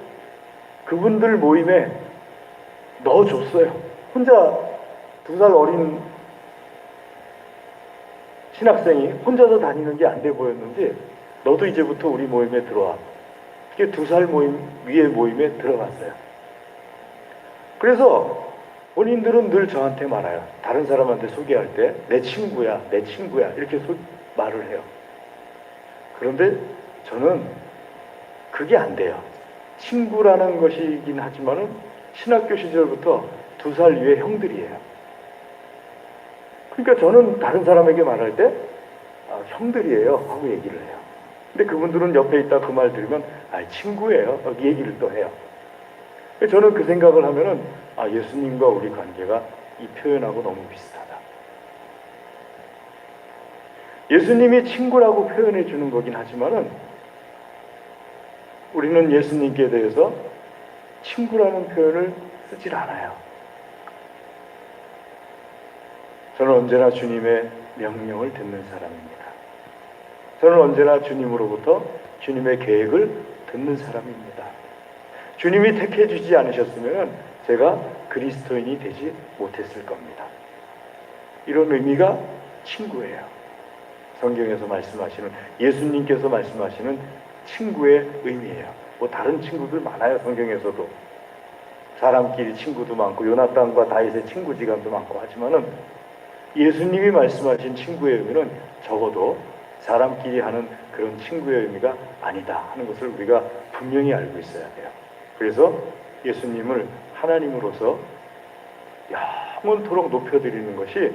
그분들 모임에 넣어줬어요. 혼자 2살 어린 신학생이 혼자서 다니는 게 안 돼 보였는지 너도 이제부터 우리 모임에 들어와. 이게 2살 모임 위에 모임에 들어갔어요. 그래서 본인들은 늘 저한테 말해요. 다른 사람한테 소개할 때 내 친구야, 내 친구야 이렇게 말을 해요. 그런데 저는 그게 안 돼요. 친구라는 것이긴 하지만은 신학교 시절부터 2살 위에 형들이에요. 그러니까 저는 다른 사람에게 말할 때 형들이에요 하고 얘기를 해요. 근데 그분들은 옆에 있다 그 말 들으면 친구예요 이 얘기를 또 해요. 저는 그 생각을 하면은 예수님과 우리 관계가 이 표현하고 너무 비슷하다. 예수님이 친구라고 표현해 주는 거긴 하지만은 우리는 예수님께 대해서 친구라는 표현을 쓰질 않아요. 저는 언제나 주님의 명령을 듣는 사람입니다. 저는 언제나 주님으로부터 주님의 계획을 듣는 사람입니다. 주님이 택해 주지 않으셨으면 제가 그리스도인이 되지 못했을 겁니다. 이런 의미가 친구예요. 성경에서 말씀하시는 예수님께서 말씀하시는 친구의 의미예요. 뭐 다른 친구들 많아요. 성경에서도 사람끼리 친구도 많고 요나단과 다윗의 친구지간도 많고 하지만은 예수님이 말씀하신 친구의 의미는 적어도 사람끼리 하는 그런 친구의 의미가 아니다 하는 것을 우리가 분명히 알고 있어야 돼요. 그래서 예수님을 하나님으로서 영원토록 높여드리는 것이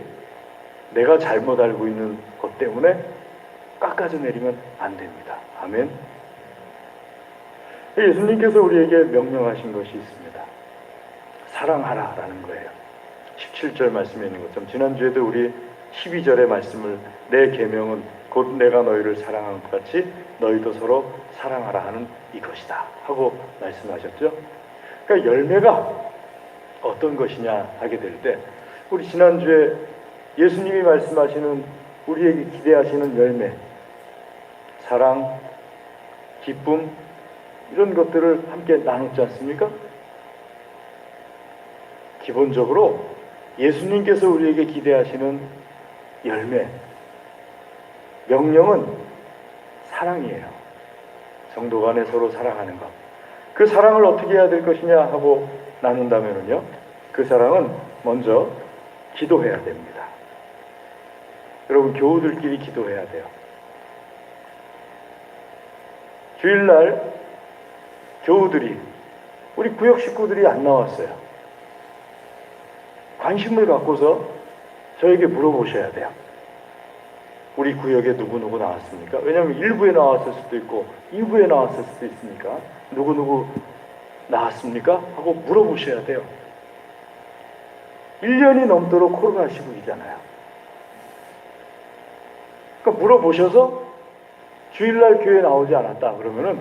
내가 잘못 알고 있는 것 때문에 깎아져 내리면 안 됩니다. 아멘. 예수님께서 우리에게 명령하신 것이 있습니다. 사랑하라라는 거예요. 17절 말씀에 있는 것처럼 지난주에도 우리 12절의 말씀을 내 계명은 곧 내가 너희를 사랑한 것 같이 너희도 서로 사랑하라 하는 이것이다 하고 말씀하셨죠. 그러니까 열매가 어떤 것이냐 하게 될 때, 우리 지난주에 예수님이 말씀하시는, 우리에게 기대하시는 열매, 사랑, 기쁨, 이런 것들을 함께 나눴지 않습니까? 기본적으로 예수님께서 우리에게 기대하시는 열매, 명령은 사랑이에요. 성도 간에 서로 사랑하는 것. 그 사랑을 어떻게 해야 될 것이냐 하고 나눈다면요, 그 사랑은 먼저 기도해야 됩니다. 여러분, 교우들끼리 기도해야 돼요. 주일날 교우들이, 우리 구역 식구들이 안 나왔어요. 관심을 갖고서 저에게 물어보셔야 돼요. 우리 구역에 누구누구 나왔습니까? 왜냐하면 1부에 나왔을 수도 있고 2부에 나왔을 수도 있으니까 누구누구 나왔습니까? 하고 물어보셔야 돼요. 1년이 넘도록 코로나 시국이잖아요. 그러니까 물어보셔서 주일날 교회 나오지 않았다 그러면은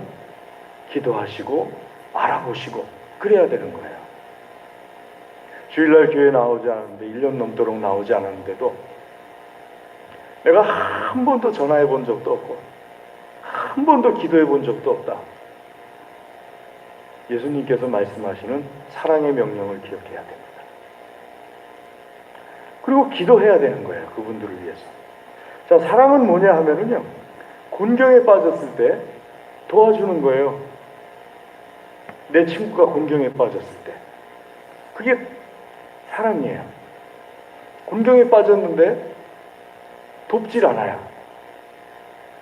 기도하시고 알아보시고 그래야 되는 거예요. 주일날 교회 나오지 않았는데 1년 넘도록 나오지 않았는데도 내가 한 번도 전화해 본 적도 없고 한 번도 기도해 본 적도 없다. 예수님께서 말씀하시는 사랑의 명령을 기억해야 됩니다. 그리고 기도해야 되는 거예요. 그분들을 위해서. 자, 사랑은 뭐냐 하면은요, 곤경에 빠졌을 때 도와주는 거예요. 내 친구가 곤경에 빠졌을 때. 그게 사랑이에요. 곤경에 빠졌는데 돕질 않아요.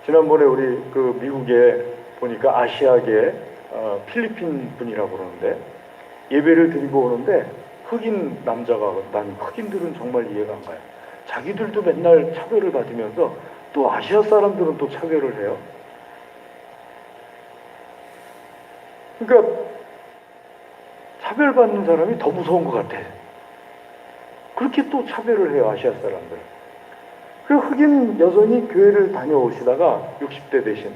지난번에 우리 그 미국에 보니까 아시아계 필리핀 분이라고 그러는데 예배를 드리고 오는데 흑인 남자가, 난 흑인들은 정말 이해가 안 가요. 자기들도 맨날 차별을 받으면서 또 아시아 사람들은 또 차별을 해요. 그러니까 차별받는 사람이 더 무서운 것 같아. 그렇게 또 차별을 해요, 아시아 사람들. 그 흑인 여성이 교회를 다녀오시다가 60대 되신,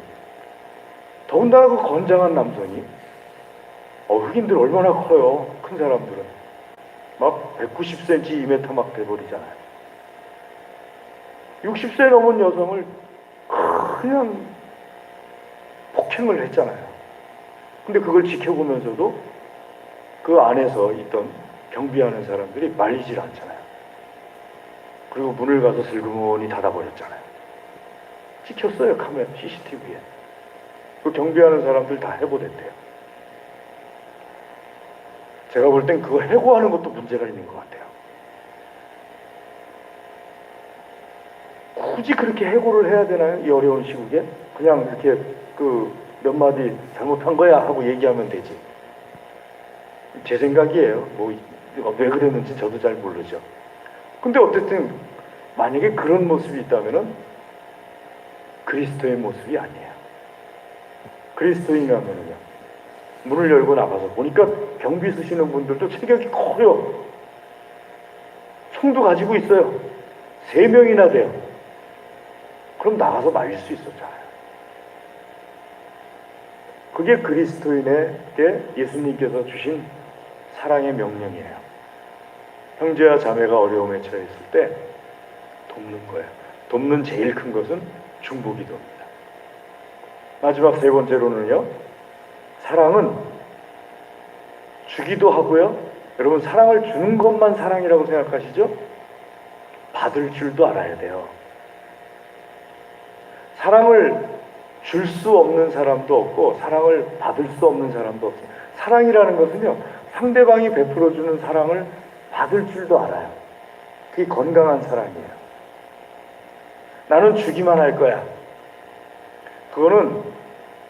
더군다나 그 건장한 남성이, 흑인들 얼마나 커요, 큰 사람들은. 막 190cm, 2m 막 돼버리잖아요. 60세 넘은 여성을 그냥 폭행을 했잖아요. 근데 그걸 지켜보면서도 그 안에서 있던 경비하는 사람들이 말리질 않잖아요. 그리고 문을 가서 슬그머니 닫아버렸잖아요. 찍혔어요, 카메라, CCTV에. 그 경비하는 사람들 다 해고됐대요. 제가 볼 땐 그거 해고하는 것도 문제가 있는 것 같아요. 굳이 그렇게 해고를 해야 되나요? 이 어려운 시국에? 그냥 이렇게 그 몇 마디 잘못한 거야 하고 얘기하면 되지. 제 생각이에요. 뭐 왜 그랬는지 저도 잘 모르죠. 근데 어쨌든 만약에 그런 모습이 있다면은 그리스도의 모습이 아니에요. 그리스도인이라면은요, 문을 열고 나가서 보니까 경비 쓰시는 분들도 체격이 커요. 총도 가지고 있어요. 3명이나 돼요. 그럼 나가서 말릴 수 있었잖아요. 그게 그리스도인에게 예수님께서 주신 사랑의 명령이에요. 형제와 자매가 어려움에 처했을 때 돕는 거예요. 돕는 제일 큰 것은 중보기도입니다. 마지막 3번째로는요, 사랑은 주기도 하고요. 여러분, 사랑을 주는 것만 사랑이라고 생각하시죠? 받을 줄도 알아야 돼요. 사랑을 줄 수 없는 사람도 없고 사랑을 받을 수 없는 사람도 없어요. 사랑이라는 것은요, 상대방이 베풀어주는 사랑을 받을 줄도 알아요. 그게 건강한 사랑이에요. 나는 주기만 할 거야. 그거는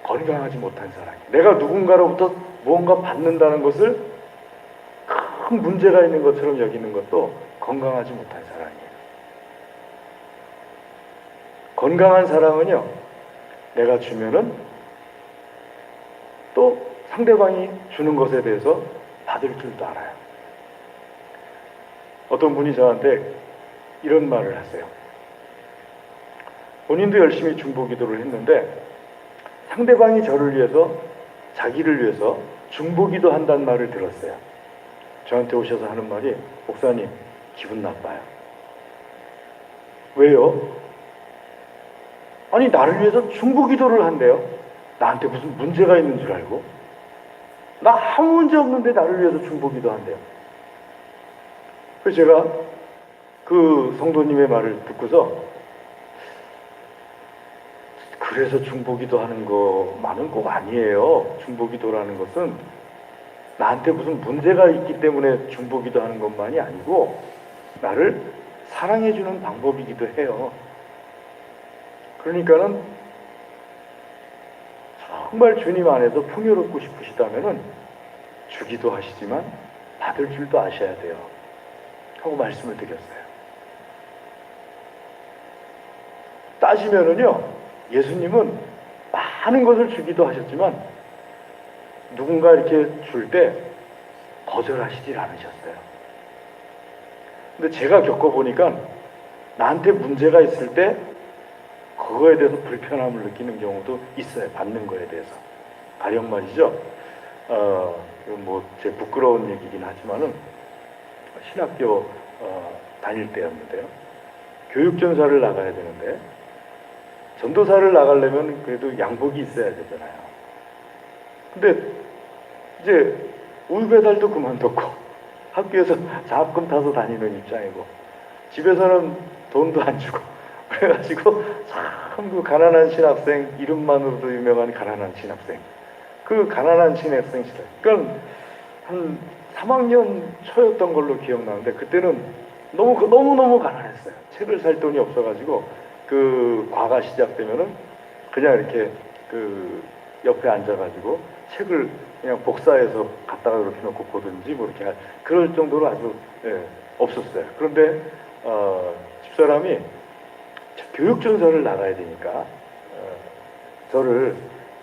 건강하지 못한 사랑이에요. 내가 누군가로부터 무언가 받는다는 것을 큰 문제가 있는 것처럼 여기는 것도 건강하지 못한 사랑이에요. 건강한 사랑은요, 내가 주면은 또 상대방이 주는 것에 대해서 받을 줄도 알아요. 어떤 분이 저한테 이런 말을 하세요. 본인도 열심히 중보기도를 했는데 상대방이 저를 위해서, 자기를 위해서 중보기도 한다는 말을 들었어요. 저한테 오셔서 하는 말이, 목사님 기분 나빠요. 왜요? 아니 나를 위해서 중보기도를 한대요. 나한테 무슨 문제가 있는 줄 알고? 나 아무 문제 없는데 나를 위해서 중보기도 한대요. 그래서 제가 그 성도님의 말을 듣고서, 그래서 중보기도 하는 것만은 꼭 아니에요. 중보기도라는 것은 나한테 무슨 문제가 있기 때문에 중보기도 하는 것만이 아니고 나를 사랑해주는 방법이기도 해요. 그러니까는 정말 주님 안에서 풍요롭고 싶으시다면은 주기도 하시지만 받을 줄도 아셔야 돼요. 하고 말씀을 드렸어요. 따지면은요, 예수님은 많은 것을 주기도 하셨지만 누군가 이렇게 줄 때 거절하시질 않으셨어요. 근데 제가 겪어보니까 나한테 문제가 있을 때 그거에 대해서 불편함을 느끼는 경우도 있어요. 받는 거에 대해서. 가령 말이죠. 제 부끄러운 얘기긴 하지만은 신학교 다닐 때였는데요. 교육전사를 나가야 되는데 전도사를 나가려면 그래도 양복이 있어야 되잖아요. 근데 이제 우유 배달도 그만뒀고 학교에서 장학금 타서 다니는 입장이고 집에서는 돈도 안 주고 그래가지고 참 그 가난한 신학생, 이름만으로도 유명한 가난한 신학생, 그 가난한 신학생 시절, 그러니까 한 3학년 초였던 걸로 기억나는데 그때는 너무 가난했어요. 책을 살 돈이 없어가지고 그 과가 시작되면은 그냥 이렇게 그 옆에 앉아가지고 책을 그냥 복사해서 갖다가 이렇게 놓고 보든지 뭐 이렇게 그럴 정도로 아주 없었어요. 그런데 집사람이 교육전사를 나가야 되니까 저를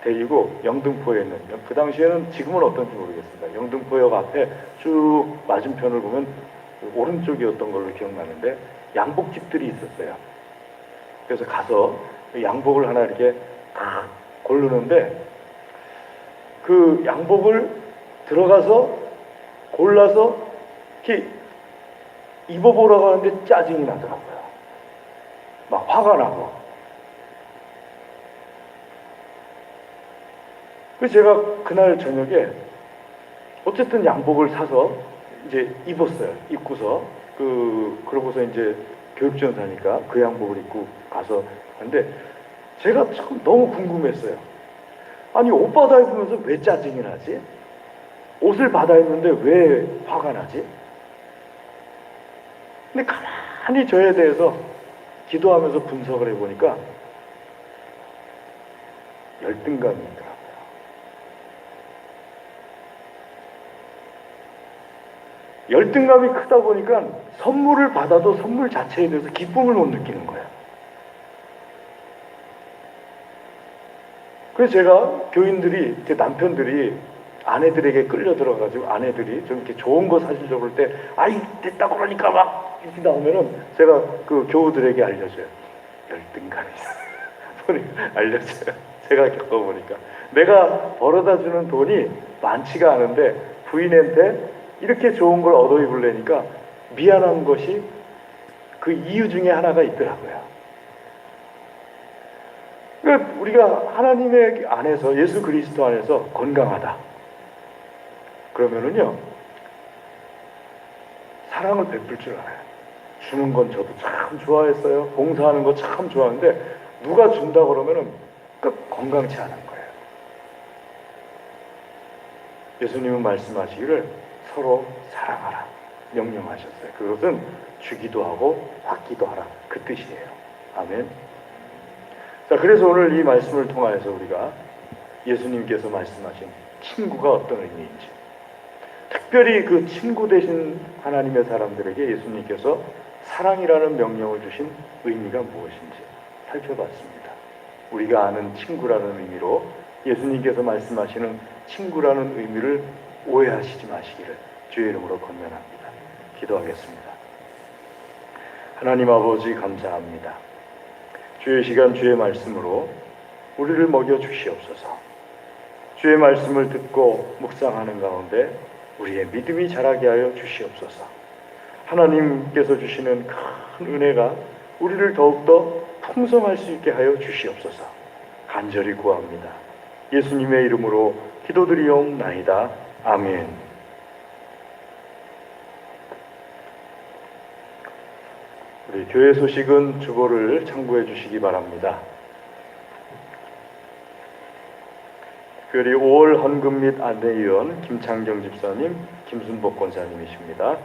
데리고 영등포에 있는, 그 당시에는 지금은 어떤지 모르겠습니다. 영등포역 앞에 쭉 맞은편을 보면 오른쪽이었던 걸로 기억나는데 양복집들이 있었어요. 그래서 가서 양복을 하나 이렇게 딱 고르는데 그 양복을 들어가서 골라서 이렇게 입어보라고 하는데 짜증이 나더라고요. 막 화가 나고. 그래서 제가 그날 저녁에 어쨌든 양복을 사서 이제 입었어요. 입고서 그러고서 이제 교육전사니까 그 양복을 입고 가서 근데 제가 참 너무 궁금했어요. 아니 옷 받아 입으면서 왜 짜증이 나지? 옷을 받아 입는데 왜 화가 나지? 근데 가만히 저에 대해서 기도하면서 분석을 해보니까 열등감이 있더라고요. 열등감이 크다 보니까 선물을 받아도 선물 자체에 대해서 기쁨을 못 느끼는 거예요. 그래서 제가 교인들이, 남편들이 아내들에게 끌려 들어가지고 아내들이 좀 이렇게 좋은 거 사주려고 할 때, 아이, 됐다고 그러니까 막 이렇게 나오면은 제가 그 교우들에게 알려줘요. 열등감이 있어요. 소리 알려줘요. 제가 겪어보니까. 내가 벌어다 주는 돈이 많지가 않은데 부인한테 이렇게 좋은 걸 얻어 입으려니까 미안한 것이 그 이유 중에 하나가 있더라고요. 그러니까 우리가 하나님의 안에서, 예수 그리스도 안에서 건강하다 그러면은요 사랑을 베풀 줄 알아요. 주는 건 저도 참 좋아했어요. 봉사하는 거 참 좋아하는데 누가 준다 그러면은 건강치 않은 거예요. 예수님은 말씀하시기를 서로 사랑하라 명령하셨어요. 그것은 주기도 하고 받기도 하라 그 뜻이에요. 아멘. 자, 그래서 오늘 이 말씀을 통하여서 우리가 예수님께서 말씀하신 친구가 어떤 의미인지, 특별히 그 친구 되신 하나님의 사람들에게 예수님께서 사랑이라는 명령을 주신 의미가 무엇인지 살펴봤습니다. 우리가 아는 친구라는 의미로 예수님께서 말씀하시는 친구라는 의미를 오해하시지 마시기를 주의 이름으로 권면합니다. 기도하겠습니다. 하나님 아버지 감사합니다. 주의 시간 주의 말씀으로 우리를 먹여 주시옵소서. 주의 말씀을 듣고 묵상하는 가운데 우리의 믿음이 자라게 하여 주시옵소서. 하나님께서 주시는 큰 은혜가 우리를 더욱더 풍성할 수 있게 하여 주시옵소서. 간절히 구합니다. 예수님의 이름으로 기도드리옵나이다. 아멘. 우리 교회 소식은 주보를 참고해 주시기 바랍니다. 특별히 5월 헌금 및 안내위원 김창경 집사님, 김순복 권사님이십니다.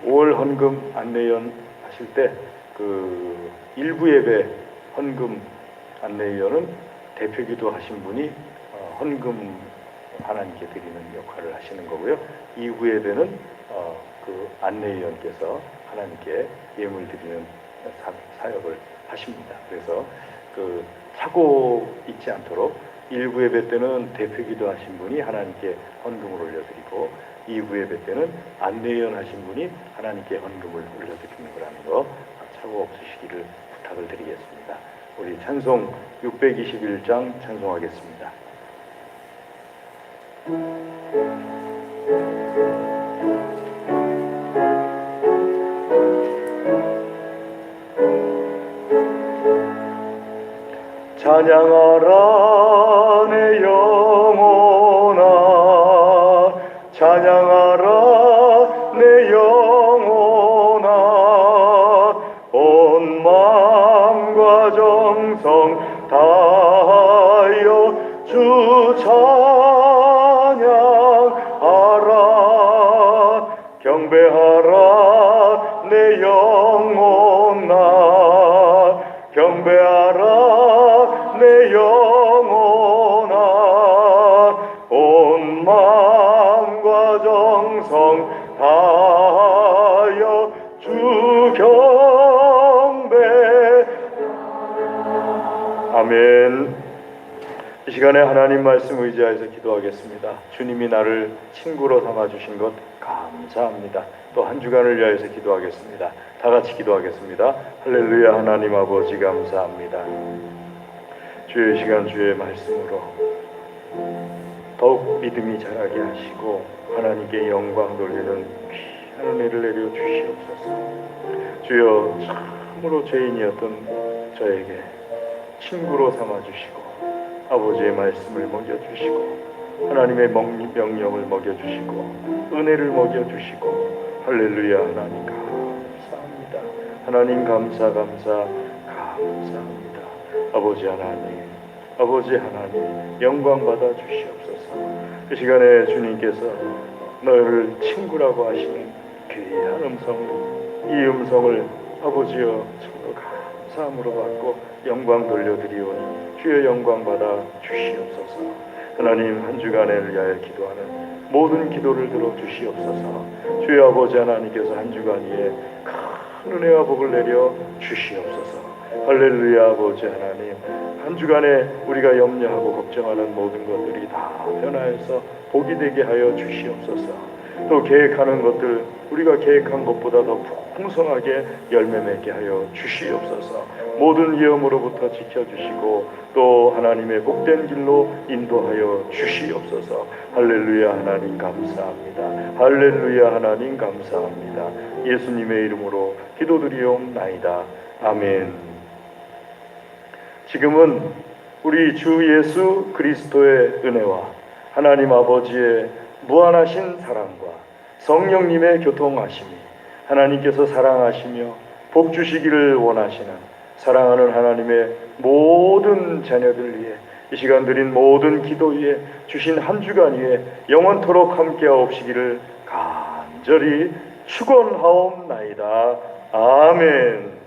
5월 헌금 안내위원 하실 때 그 일부 예배 헌금 안내위원은 대표기도 하신 분이 헌금 하나님께 드리는 역할을 하시는 거고요. 이후 예배는 그 안내위원께서 하나님께 예물 드리는 사역을 하십니다. 그래서 그 사고 있지 않도록 일부 예배 때는 대표기도 하신 분이 하나님께 헌금을 올려드리고 이후 예배 때는 안내위원 하신 분이 하나님께 헌금을 올려드리는 거라는 거 사고 없으시기를 부탁을 드리겠습니다. 우리 찬송 621장 찬송하겠습니다. 찬양하라 내 영혼아, 찬양하라 내 영혼아, 온 마음과 정성 다하여 주 찬양하라. 경배하라 내 영혼아, 경배하라 내 영혼아, 온 마음과 정성 다하여 주 경배. 아멘. 이 시간에 하나님 말씀 의지하여서 기도하겠습니다. 주님이 나를 친구로 삼아주신 것 감사합니다. 또 한 주간을 위하여서 기도하겠습니다. 다 같이 기도하겠습니다. 할렐루야. 하나님 아버지 감사합니다. 주의 시간 주의 말씀으로 더욱 믿음이 자라게 하시고 하나님께 영광 돌리는 귀한 은혜를 내려 주시옵소서. 주여, 참으로 죄인이었던 저에게 친구로 삼아주시고 아버지의 말씀을 먹여주시고 하나님의 명령을 먹여주시고 은혜를 먹여주시고 할렐루야. 하나님 감사합니다. 하나님 감사합니다. 아버지 하나님, 아버지 하나님 영광 받아 주시옵소서. 그 시간에 주님께서 너를 친구라고 하시는 귀한 음성을, 이 음성을 아버지여 참으로 감사함으로 받고 영광 돌려드리오니 주의 영광 받아 주시옵소서. 하나님, 한 주간을 위하여 기도하는 모든 기도를 들어 주시옵소서. 주의 아버지 하나님께서 한 주간 위에 큰 은혜와 복을 내려 주시옵소서. 할렐루야. 아버지 하나님, 한 주간에 우리가 염려하고 걱정하는 모든 것들이 다 변화해서 복이 되게 하여 주시옵소서. 또 계획하는 것들 우리가 계획한 것보다 더 풍성하게 열매 맺게 하여 주시옵소서. 모든 위험으로부터 지켜주시고 또 하나님의 복된 길로 인도하여 주시옵소서. 할렐루야. 하나님 감사합니다. 할렐루야. 하나님 감사합니다. 예수님의 이름으로 기도드리옵나이다. 아멘. 지금은 우리 주 예수 그리스도의 은혜와 하나님 아버지의 무한하신 사랑과 성령님의 교통하심이 하나님께서 사랑하시며 복 주시기를 원하시는 사랑하는 하나님의 모든 자녀들 위해 이 시간 드린 모든 기도 위에 주신 한 주간 위에 영원토록 함께하옵시기를 간절히 축원하옵나이다. 아멘.